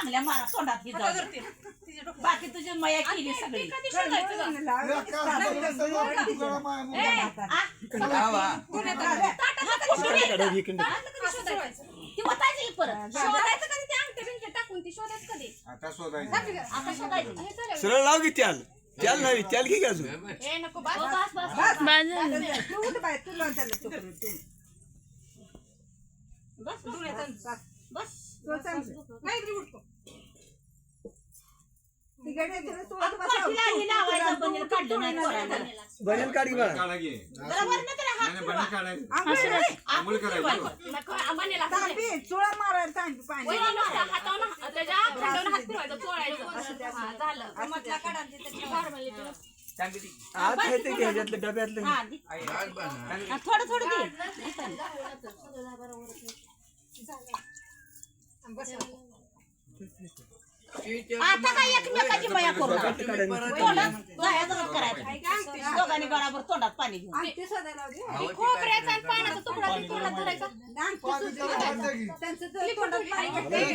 चांगल्या मारा तोंडात ही जाऊ दे. बाकी तुझी मया केली सगळी ती वतायची परत शोधायचं कधी ते अंगठे बिंगठे टाकून ती शोधायचं कधी आता शोधायचं आता शोधायची सरळ लाव की त्याल त्याल नाही त्याल की अजून ए नको बस बस बस तू उठ बाय तू लावून त्याला चोकरी तू बस बस काहीतरी उठतो तिकडे तुला तू आता पाठीला ही लावायचं बनेल काढलं नाही पोराला. बनेल काढी बा काढा घे बरोबर ना त्याला हात नाही फिरवा. बनी काढायचं आंघोळ आंघोळ करायचं नको आम्हाला तांबी चुळा मारायला तांबी पाणी वहिनी नुसता हातावरून त्याच्या खांद्यावरून हात फिरवायचा चोळायचं हा, झालं मधला काढा फॉर्मॅलिटी आत आहे ते ह्याच्यातलं डब्यातलं हा, दे. हा, थोडं थोडं दे आता काय एकमेकाची मया करू नका. तोंडात जायचं करायचं दोघांनी बरोबर तोंडात पाणी घेऊन आमटी शोधायला लावली खोबऱ्याचा आणि पाण्याचा तुकडा ते तोंडात धरायचा त्यांचं तर तोंडात पाणी घातलंय.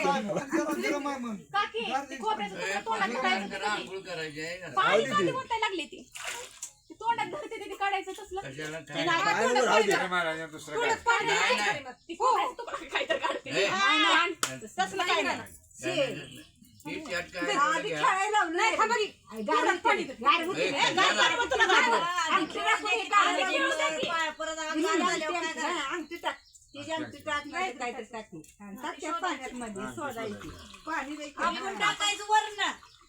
काकी ते खोबऱ्याचा तुकडा तोंडात धरायचं पाणी कधी बोटायला लागली ती ती तोंडात धरते ते काढायचं तसलं महाराजा दुसरं काय तोंडात पाणी नाही. ती खोबऱ्याचा तुकडा काहीतरी काढते तसलं काय नाही आधी खेळायला लावलं नाही थांबा की. तोंडात पाणी दे. गार होती ना, गार पाणी मग तुला गार होतं. अंगठी टाकून हे काढायला अंगठी टाक तिची अंगठी टाक नाही तर काहीतरी टाकते टाक त्या पाण्यात मध्ये सोडायची पाणी आपण टाकायचं वरण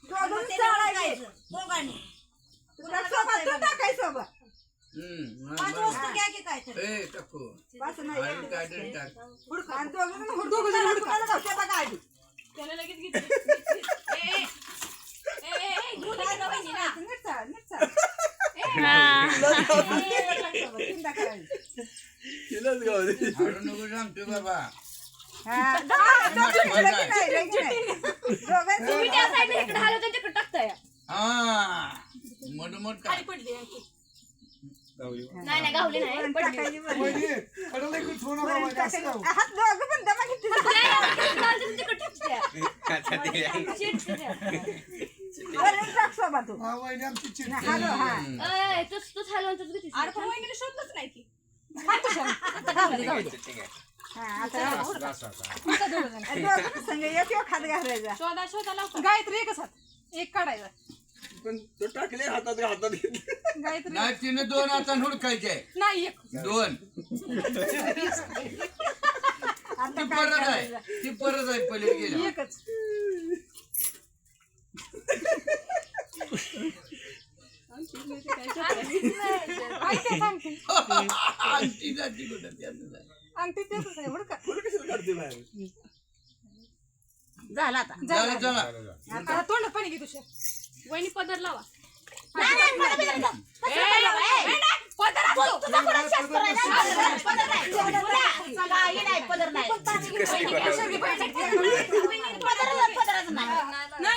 सोडून सोडायचं तुला सोबत तू टाकाय सोबत पाच वस्तू घ्या की काय तर बस नाही हुडका आणि दोघं हुडकायला गावच्या बघा आधी त्याला लगेच घेतली. ए, ए, ए, ए, घेऊन ये ना वहिनी ना. नीट चाल नीट चाल चिंता करायची तिलाच गाव दे. तुम्ही त्या साईडला इकडे आलो तर तिकडे टाकताय खाली पडली आहे. नाही नाही गावली नाही पडली. हात दोघं पण दमा घेतली तिकडे टाकते. टाक सोबत तू हॅलो हा ए, तूच हलवून तूच घेतलीस. अरे पण वहिनीला शोधलंच नाही की. हा आता दोघं संग एक हात घालायचा शोधा शोधा लावतो. गायत्री एकच हात एक काढायचा. पण तो टाकले हातात घेतले गायत्री नाही तिने दोन आता हुडकायचे नाही एक दोन आता ती काय परत आहे करायचं ती परत आहे पलीकडे गेली एकच ऐका सांगते अंगठी जाती कुठं त्यातच आहे. अंगठी तेच आहे हुडका. काढते बाहेर झाला आता चला चला आता तोंडात पाणी घे तुझ्या वहिनी पदर लावा. नाही, नाही, मला बिलकुल नाही. तसं नका लावू, ए. पदर असतो. तुझा कोणाला शास्त्र आहे ना? पदर नाही. तुला काही नाही, पदर नाही. वहिनी कशाला पाहिजे? पदरच नाही.